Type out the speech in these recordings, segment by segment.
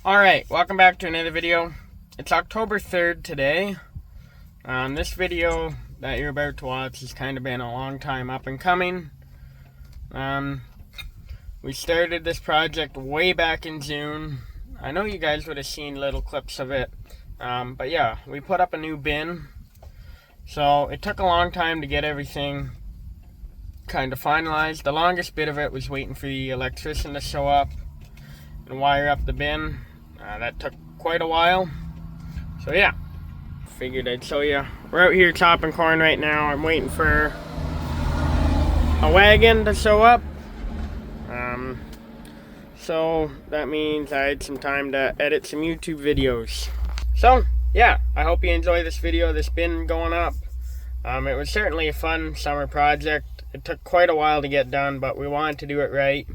Alright, welcome back to another video. It's October 3rd today. This video that you're about to watch has kind of been a long time up and coming. We started this project way back in June. I know you guys would have seen little clips of it. But yeah, we put up a new bin. So it took a long time to get everything kind of finalized. The longest bit of it was waiting for the electrician to show up and wire up the bin. That took quite a while. So yeah, figured I'd show you. We're out here chopping corn right now. I'm waiting for a wagon to show up. So that means I had some time to edit some YouTube videos. So yeah, I hope you enjoy this video, this bin going up. It was certainly a fun summer project. It took quite a while to get done, but we wanted to do it right.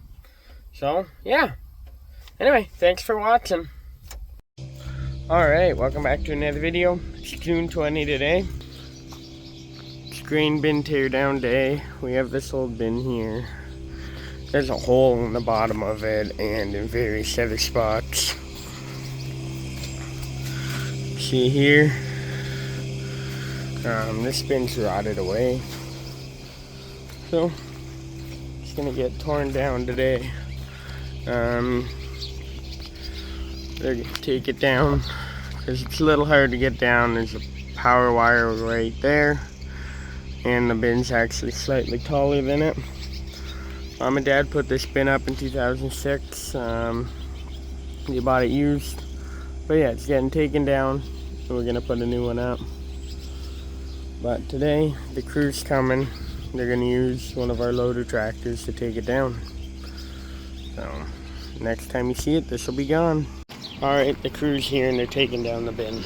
So yeah. Anyway, thanks for watching. Alright, welcome back to another video. It's June 20 today. It's grain bin tear down day. We have this old bin here. There's a hole in the bottom of it and in various other spots. See here? This bin's rotted away. So, it's gonna get torn down today. They're gonna take it down because it's a little hard to get down. There's a power wire right there, and the bin's actually slightly taller than it. Mom and Dad put this bin up in 2006. They bought it used, but yeah, it's getting taken down, and we're gonna put a new one up. But today the crew's coming. They're gonna use one of our loader tractors to take it down. So next time you see it, this will be gone. Alright, the crew's here and they're taking down the bin.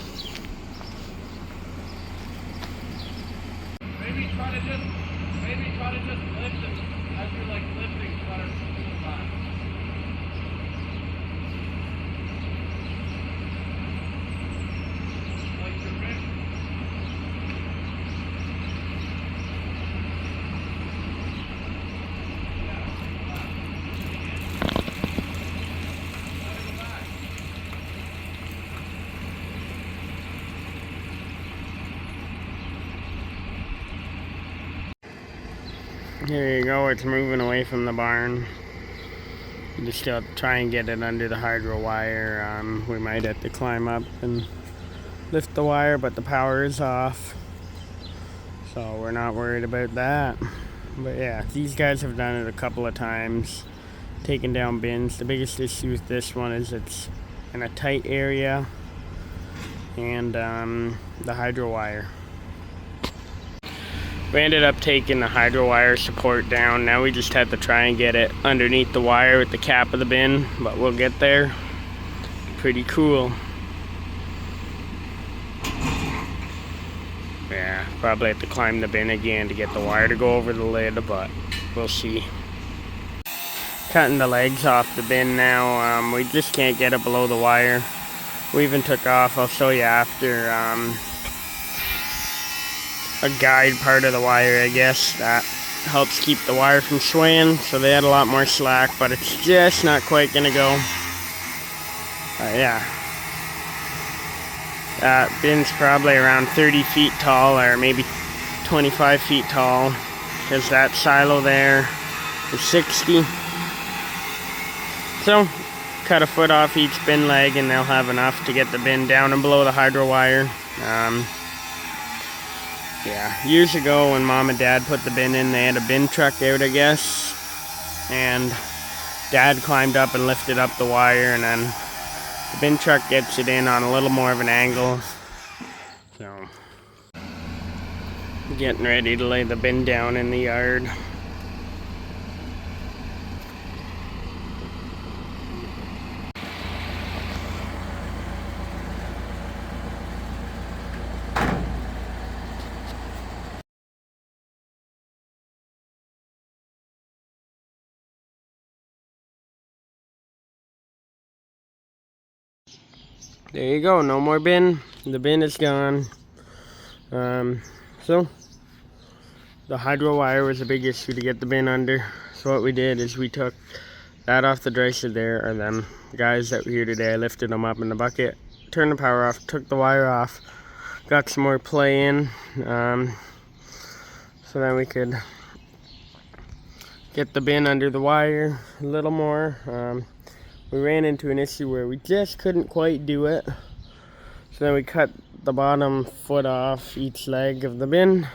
Maybe try to just lift it as you're like lifting butter to the side. Like your wrist. Here you go, it's moving away from the barn. You just have to try and get it under the hydro wire. We might have to climb up and lift the wire, but the power is off. So we're not worried about that. But yeah, these guys have done it a couple of times, taking down bins. The biggest issue with this one is it's in a tight area and the hydro wire. We ended up taking the hydro wire support down. Now we just have to try and get it underneath the wire with the cap of the bin, but we'll get there. Pretty cool. Yeah, probably have to climb the bin again to get the wire to go over the lid, but we'll see. Cutting the legs off the bin now. We just can't get it below the wire. We even took off, I'll show you after, a guide part of the wire, I guess, that helps keep the wire from swaying, so they had a lot more slack, but it's just not quite gonna go. Yeah, that bin's probably around 30 feet tall, or maybe 25 feet tall, because that silo there is 60. So cut a foot off each bin leg and they'll have enough to get the bin down and below the hydro wire. Yeah, years ago when Mom and Dad put the bin in, they had a bin truck out, I guess, and Dad climbed up and lifted up the wire, and then the bin truck gets it in on a little more of an angle. So, getting ready to lay the bin down in the yard. There you go, no more bin. The bin is gone. So the hydro wire was a big issue to get the bin under. So what we did is we took That off the dry shed there are them guys that were here today. I lifted them up in the bucket, turned the power off, took the wire off, got some more play in, so then we could get the bin under the wire a little more. We ran into an issue where we just couldn't quite do it, so then we cut the bottom foot off each leg of the bin.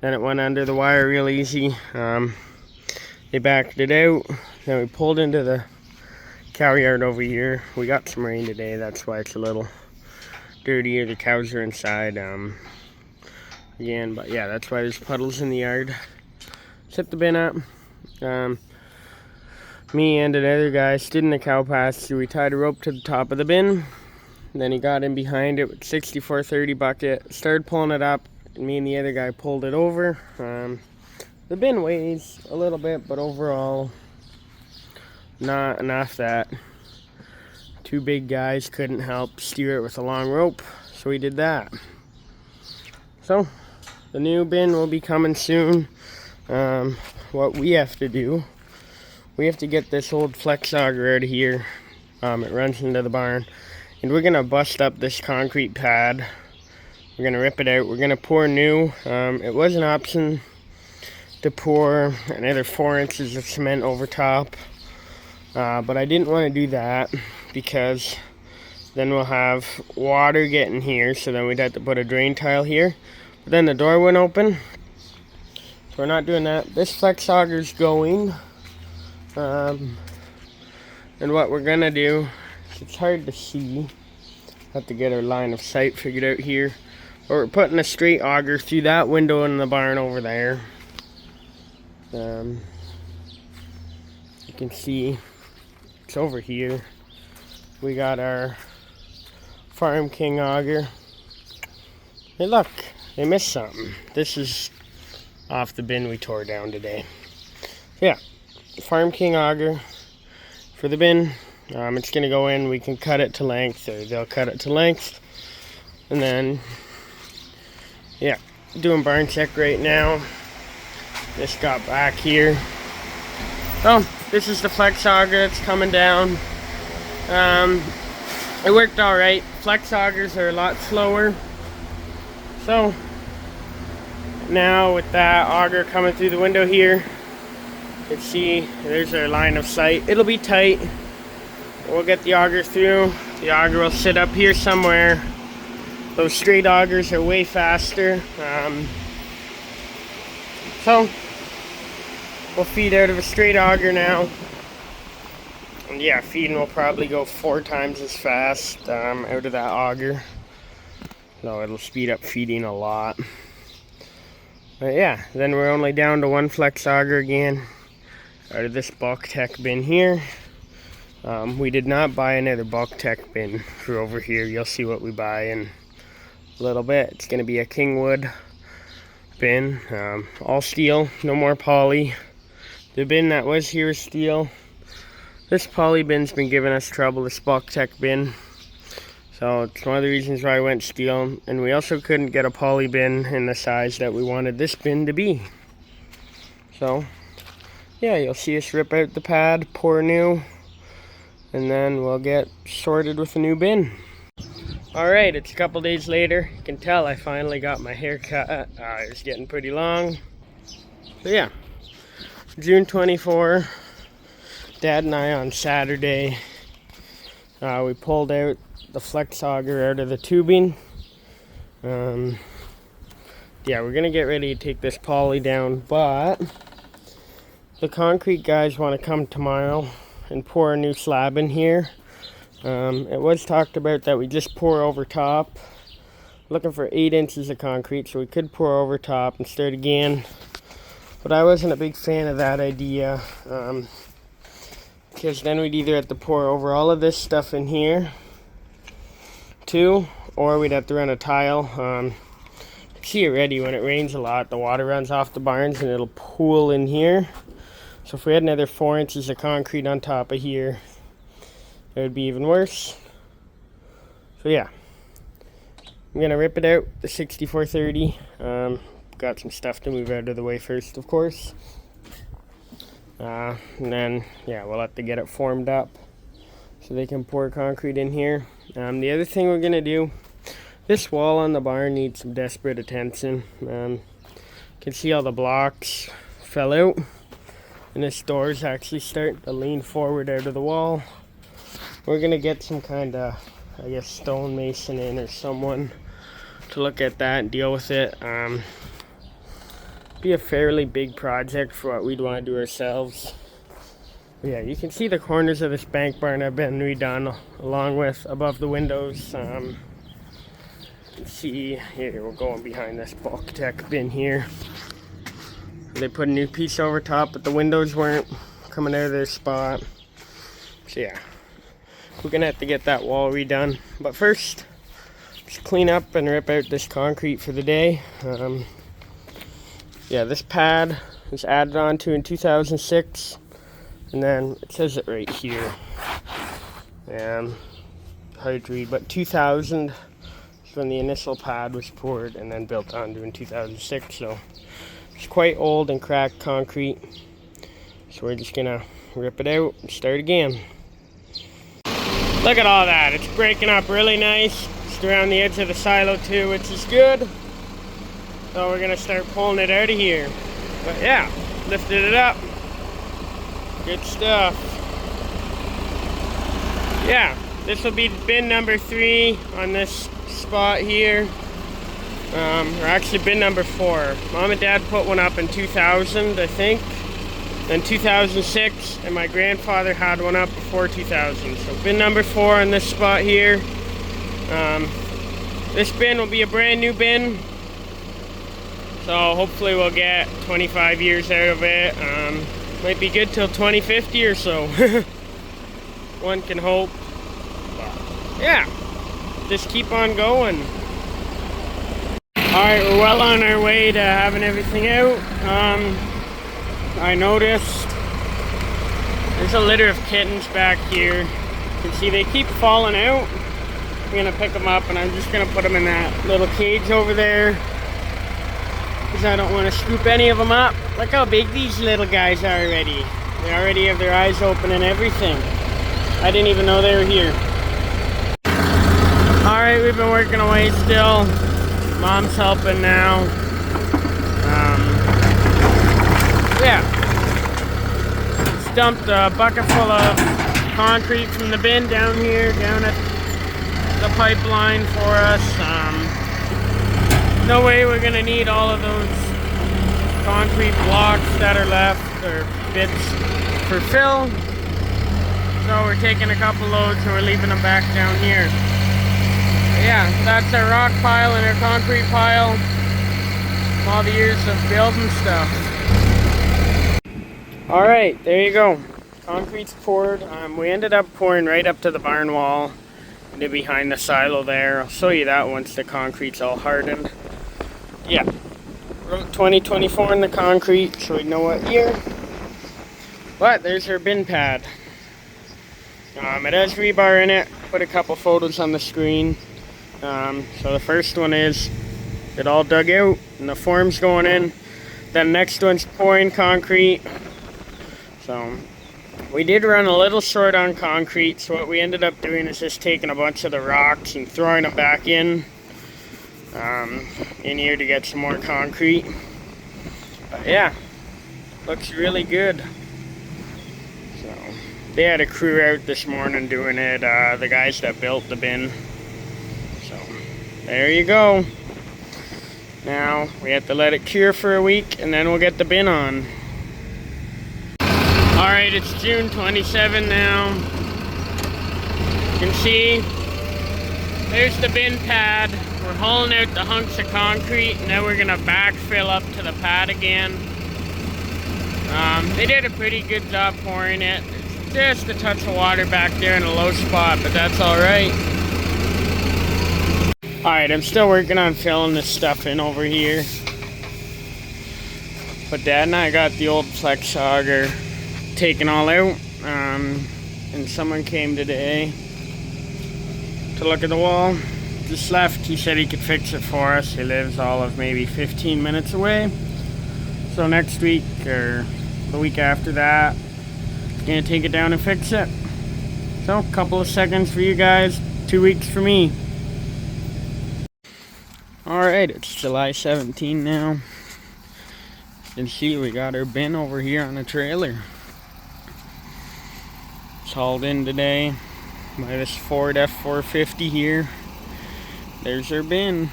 Then it went under the wire real easy. They backed it out. Then we pulled into the cow yard over here. We got some rain today, that's why it's a little dirtier. The cows are inside again, but yeah, that's why there's puddles in the yard. Set the bin up. Me and another guy stood in the cow pasture. We tied a rope to the top of the bin. Then he got in behind it with 6430 bucket, started pulling it up, and me and the other guy pulled it over. The bin weighs a little bit, but overall not enough that two big guys couldn't help steer it with a long rope, so we did that. So the new bin will be coming soon. What we have to do, we have to get this old flex auger out of here. It runs into the barn, and we're gonna bust up this concrete pad. We're gonna rip it out. We're gonna pour new. It was an option to pour another 4 inches of cement over top, but I didn't want to do that because then we'll have water getting here, so then we'd have to put a drain tile here, but then the door wouldn't open, so we're not doing that. This flex auger's going, and what we're gonna do, it's hard to see, have to get our line of sight figured out here, but we're putting a straight auger through that window in the barn over there. You can see it's over here. We got our Farm King auger. Hey look, they missed something. This is off the bin we tore down today. Yeah, Farm King auger for the bin. It's gonna go in, we can cut it to length, or they'll cut it to length. And then, yeah, doing barn check right now. Just got back here. Oh, this is the flex auger that's coming down. It worked alright. Flex augers are a lot slower. So, now with that auger coming through the window here, you can see there's our line of sight. It'll be tight. We'll get the auger through. The auger will sit up here somewhere. Those straight augers are way faster. So, we'll feed out of a straight auger now. And yeah, feeding will probably go 4 times as fast out of that auger. So it'll speed up feeding a lot. But yeah, then we're only down to 1 flex auger again out of this bulk tech bin here. We did not buy another bulk tech bin for over here. You'll see what we buy in a little bit. It's going to be a Kingwood bin, all steel, no more poly. The bin that was here is steel. This poly bin's been giving us trouble, this bulk tech bin. So it's one of the reasons why I went steel. And we also couldn't get a poly bin in the size that we wanted this bin to be. So yeah, you'll see us rip out the pad, pour new, and then we'll get sorted with a new bin. Alright, it's a couple days later. You can tell I finally got my hair cut. It's getting pretty long. So yeah, June 24, Dad and I on Saturday, we pulled out the flex auger out of the tubing. Yeah, we're gonna get ready to take this poly down, but the concrete guys want to come tomorrow and pour a new slab in here. It was talked about that we just pour over top. Looking for 8 inches of concrete, so we could pour over top and start again. But I wasn't a big fan of that idea, because then we'd either have to pour over all of this stuff in here too, or we'd have to run a tile. See already when it rains a lot, the water runs off the barns and it'll pool in here. So if we had another 4 inches of concrete on top of here, it would be even worse. So yeah, I'm gonna rip it out, the 6430. Got some stuff to move out of the way first, of course. And then, yeah, we'll have to get it formed up so they can pour concrete in here. The other thing we're going to do, this wall on the barn needs some desperate attention. You can see all the blocks fell out. And this door is actually starting to lean forward out of the wall. We're going to get some kind of, I guess, stonemason in or someone to look at that and deal with it. Be a fairly big project for what we'd want to do ourselves. But yeah, you can see the corners of this bank barn have been redone along with above the windows. You can see here, we're going behind this bulk tech bin here. They put a new piece over top, but the windows weren't coming out of their spot. So yeah, we're gonna have to get that wall redone. But first, let's clean up and rip out this concrete for the day. Yeah, this pad was added on to in 2006, and then it says it right here. Hard to read, but 2000 is when the initial pad was poured and then built onto in 2006. So it's quite old and cracked concrete. So we're just gonna rip it out and start again. Look at all that, it's breaking up really nice. Just around the edge of the silo too, which is good. So we're gonna start pulling it out of here. But yeah, lifted it up. Good stuff. Yeah, this will be bin number 3 on this spot here. Or actually bin number 4. Mom and Dad put one up in 2000, I think. Then 2006, and my grandfather had one up before 2000. So bin number 4 on this spot here. This bin will be a brand new bin. So hopefully we'll get 25 years out of it. Might be good till 2050 or so. One can hope. But yeah, just keep on going. Alright, we're well on our way to having everything out. I noticed there's a litter of kittens back here. You can see they keep falling out. I'm gonna pick them up and I'm just gonna put them in that little cage over there, because I don't want to scoop any of them up. Look how big these little guys are already. They already have their eyes open and everything. I didn't even know they were here. Alright, we've been working away still. Mom's helping now. Yeah. Just dumped a bucket full of concrete from the bin down here, down at the pipeline for us. No way we're gonna need all of those concrete blocks that are left, or bits for fill. So we're taking a couple loads and we're leaving them back down here. But yeah, that's our rock pile and our concrete pile from all the years of building stuff. Alright, there you go. Concrete's poured. We ended up pouring right up to the barn wall and behind the silo there. I'll show you that once the concrete's all hardened. Yeah, wrote 2024 in the concrete so we know what year. But there's her bin pad. It has rebar in it. Put a couple photos on the screen. So the first one is it all dug out and the form's going in. Then the next one's pouring concrete. So we did run a little short on concrete, so what we ended up doing is just taking a bunch of the rocks and throwing them back in here to get some more concrete. But yeah, looks really good. So they had a crew out this morning doing it, the guys that built the bin. So there you go. Now we have to let it cure for a week and then we'll get the bin on. Alright, it's June 27 now. You can see there's the bin pad. We're hauling out the hunks of concrete and now we're gonna backfill up to the pad again. They did a pretty good job pouring it. Just a touch of water back there in a low spot, but that's alright. Alright, I'm still working on filling this stuff in over here. But Dad and I got the old flex auger taken all out. And someone came today to look at the wall. Just left. He said he could fix it for us. He lives all of maybe 15 minutes away. So next week, or The week after that, gonna take it down and fix it. So, a couple of seconds for you guys, 2 weeks for me. Alright, it's July 17 now. You can see we got our bin over here on the trailer. It's hauled in today by this Ford F450 here. There's our bin.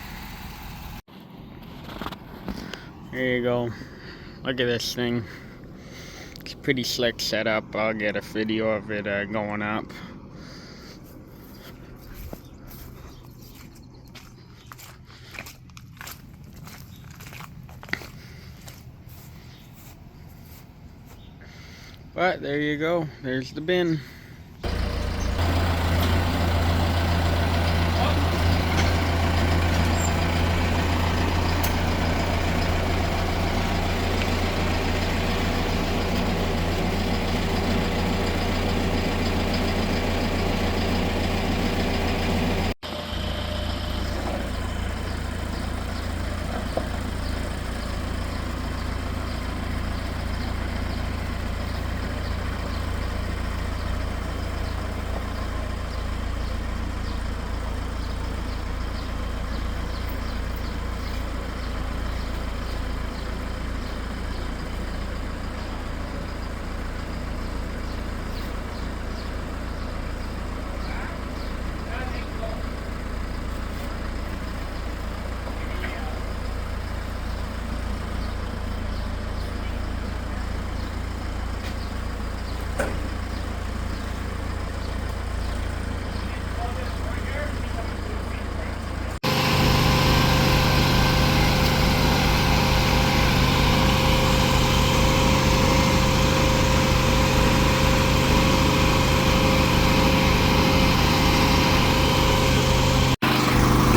There you go. Look at this thing. It's pretty slick setup. I'll get a video of it going up. But there you go. There's the bin.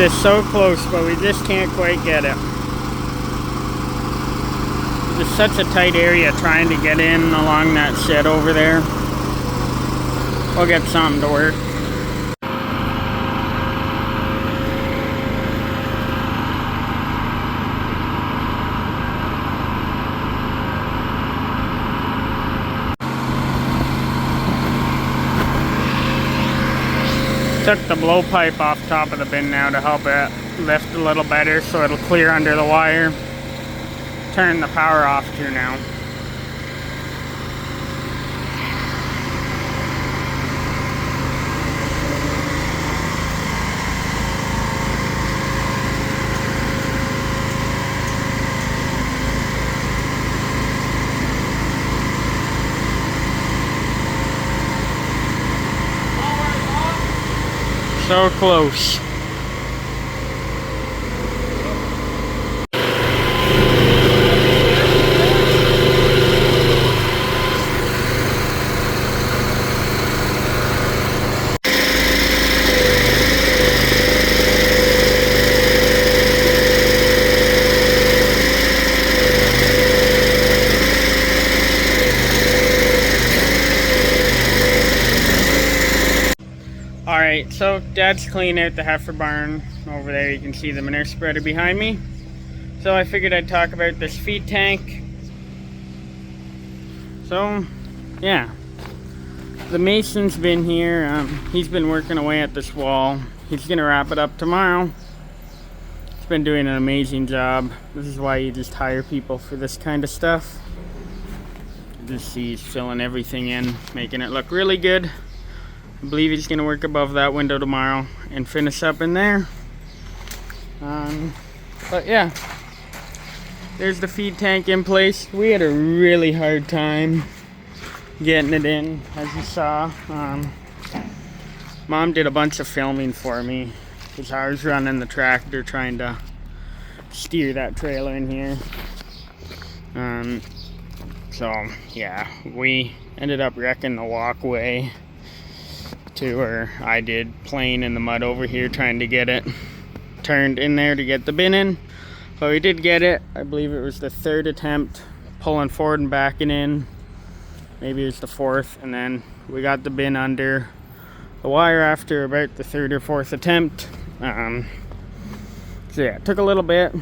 It's so close, but we just can't quite get it. It's such a tight area trying to get in along that shed over there. We'll get something to work. Took the blowpipe off top of the bin now to help it lift a little better so it'll clear under the wire. Turn the power off to now. So close. Alright, so Dad's cleaning out the heifer barn. Over there you can see the manure spreader behind me. So I figured I'd talk about this feed tank. So, yeah. The mason's been here. He's been working away at this wall. He's going to wrap it up tomorrow. He's been doing an amazing job. This is why you just hire people for this kind of stuff. You just see he's filling everything in, making it look really good. I believe he's going to work above that window tomorrow and finish up in there. But yeah, there's the feed tank in place. We had a really hard time getting it in, as you saw. Mom did a bunch of filming for me because I was running the tractor trying to steer that trailer in here. So yeah, we ended up wrecking the walkway to where I did, playing in the mud over here trying to get it turned in there to get the bin in. But we did get it. I believe it was the third attempt pulling forward and backing in. Maybe it was the fourth, and then we got the bin under the wire after about the third or fourth attempt. So yeah, it took a little bit.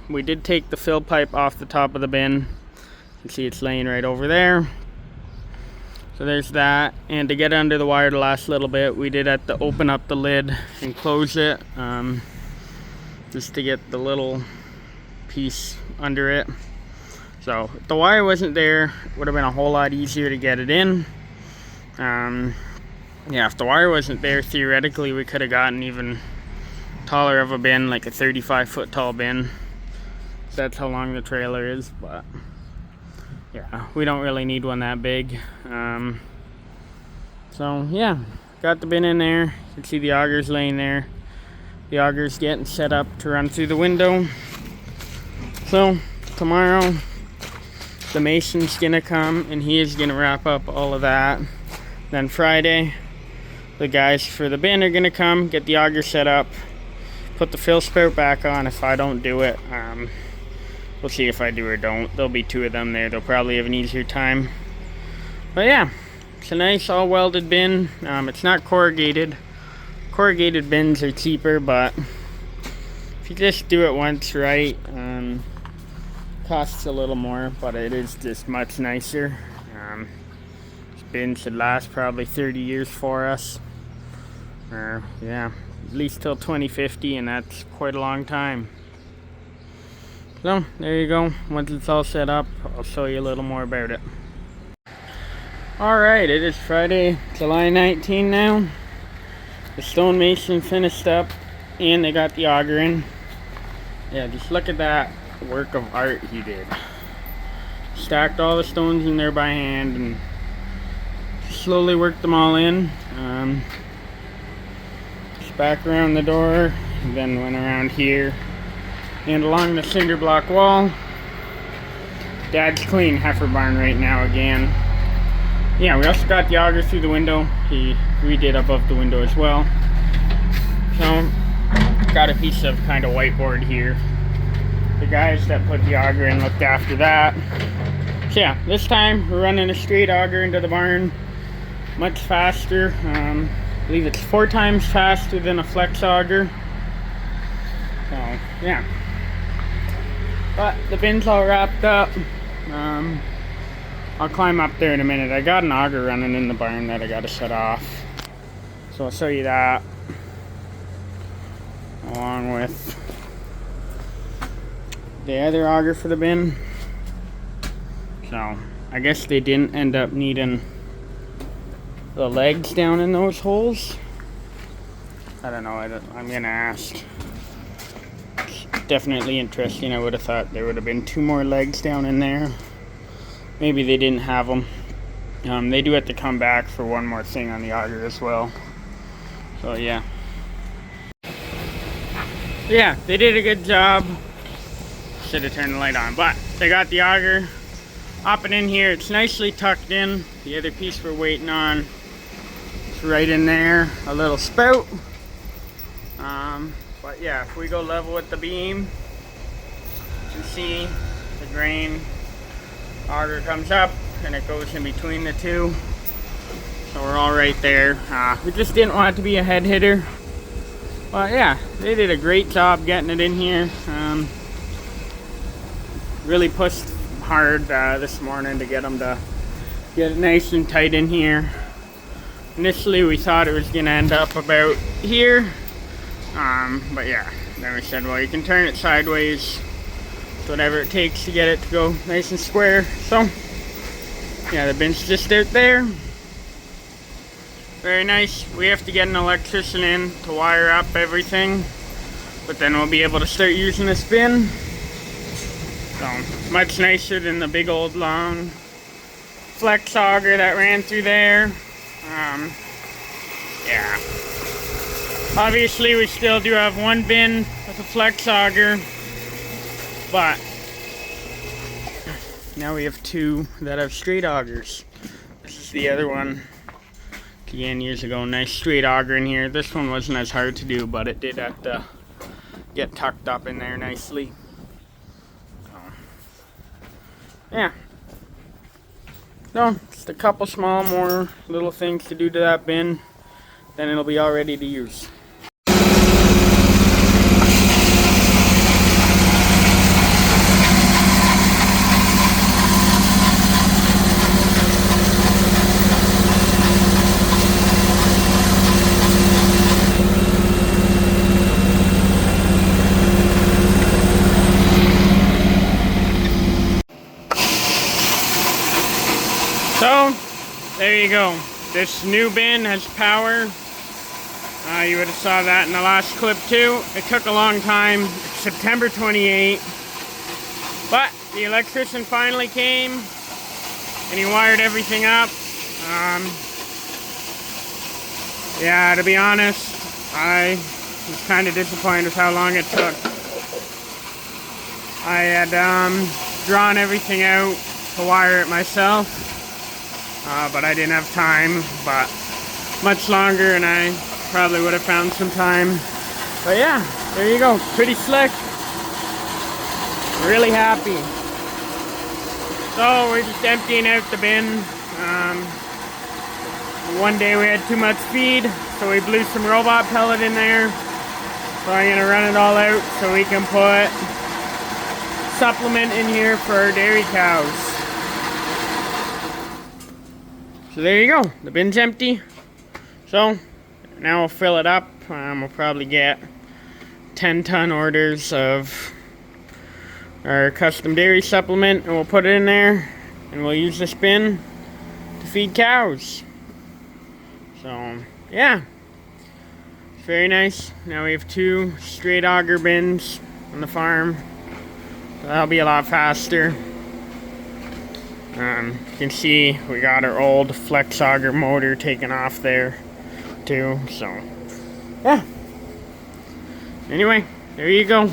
We did take the fill pipe off the top of the bin. can see it's laying right over there. So there's that. And to get under the wire the last little bit, we did have to open up the lid and close it, just to get the little piece under it. So if the wire wasn't there, it would have been a whole lot easier to get it in. Yeah, if the wire wasn't there, theoretically we could have gotten even taller of a bin, like a 35-foot tall bin. That's how long the trailer is, but yeah, we don't really need one that big. So yeah, got the bin in there. You can see the augers laying there. The auger's getting set up to run through the window. So tomorrow the mason's gonna come and he is gonna wrap up all of that. Then Friday the guys for the bin are gonna come, get the auger set up, put the fill spout back on if I don't do it. We'll see if I do or don't. There'll be 2 of them there. They'll probably have an easier time. But yeah, it's a nice all welded bin. It's not corrugated. Corrugated bins are cheaper, but if you just do it once right, costs a little more, but it is just much nicer. This bin should last probably 30 years for us. Yeah, at least till 2050, and that's quite a long time. So there you go. Once it's all set up, I'll show you a little more about it. Alright, it is Friday, July 19 now. The stonemason finished up and they got the auger in. Yeah, just look at that work of art he did. Stacked all the stones in there by hand and slowly worked them all in. Just back around the door and then went around here and along the cinder block wall. Dad's cleaning heifer barn right now again. Yeah, we also got the auger through the window. He redid above the window as well. So, got a piece of kind of whiteboard here. The guys that put the auger in looked after that. So yeah, this time we're running a straight auger into the barn. Much faster. I believe it's 4 times faster than a flex auger. So, yeah. But the bin's all wrapped up. I'll climb up there in a minute. I got an auger running in the barn that I got to shut off. So I'll show you that. Along with the other auger for the bin. So I guess they didn't end up needing the legs down in those holes. I don't know. I'm going to ask. It's definitely interesting. I would have thought there would have been 2 more legs down in there. Maybe they didn't have them. They do have to come back for one more thing on the auger as well. So yeah. Yeah, they did a good job. Should have turned the light on, but they got the auger up and in here. It's nicely tucked in. The other piece we're waiting on is right in there. A little spout. But yeah, if we go level with the beam, you can see the grain. Auger comes up and it goes in between the 2, so we're all right there. We just didn't want it to be a head hitter, but yeah, they did a great job getting it in here. Really pushed hard this morning to get them to get it nice and tight in here. Initially we thought it was gonna end up about here, but yeah, then we said, well, you can turn it sideways, whatever it takes to get it to go nice and square. So yeah, the bin's just out there. Very nice. We have to get an electrician in to wire up everything, but then we'll be able to start using this bin. So much nicer than the big old long flex auger that ran through there. Yeah, obviously we still do have 1 bin with a flex auger, but now we have 2 that have straight augers. This is the other one. Again, years ago, nice straight auger in here. This one wasn't as hard to do, but it did have to get tucked up in there nicely. So, yeah. So, just a couple small more little things to do to that bin. Then it'll be all ready to use. there you go. This new bin has power. You would have saw that in the last clip too. It took a long time. It's September 28th. But the electrician finally came and he wired everything up. Yeah, to be honest, I was kind of disappointed with how long it took. I had drawn everything out to wire it myself, but I didn't have time, but much longer and I probably would have found some time. But yeah, there you go, pretty slick. Really happy. So we're just emptying out the bin. One day we had too much feed, so we blew some robot pellet in there. So I'm gonna run it all out so we can put supplement in here for our dairy cows. So there you go, the bin's empty. So now we'll fill it up. We'll probably get 10-ton orders of our custom dairy supplement and we'll put it in there and we'll use this bin to feed cows. So yeah, it's very nice. Now we have 2 straight auger bins on the farm. So that'll be a lot faster. You can see we got our old flex auger motor taken off there too. So yeah. Anyway, there you go.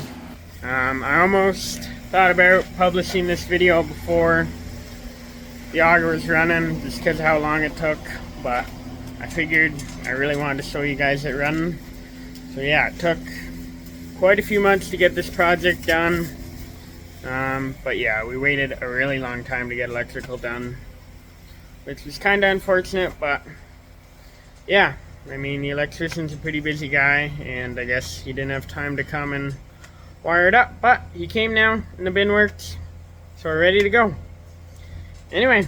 I almost thought about publishing this video before the auger was running just because of how long it took, but I figured I really wanted to show you guys it running. So yeah, it took quite a few months to get this project done. But yeah, we waited a really long time to get electrical done, which was kind of unfortunate, but yeah, I mean, the electrician's a pretty busy guy, and I guess he didn't have time to come and wire it up, but he came now, and the bin works, so we're ready to go. Anyway,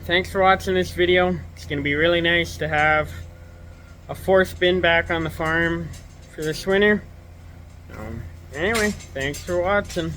thanks for watching this video. It's going to be really nice to have a 4th bin back on the farm for this winter. Anyway, thanks for watching.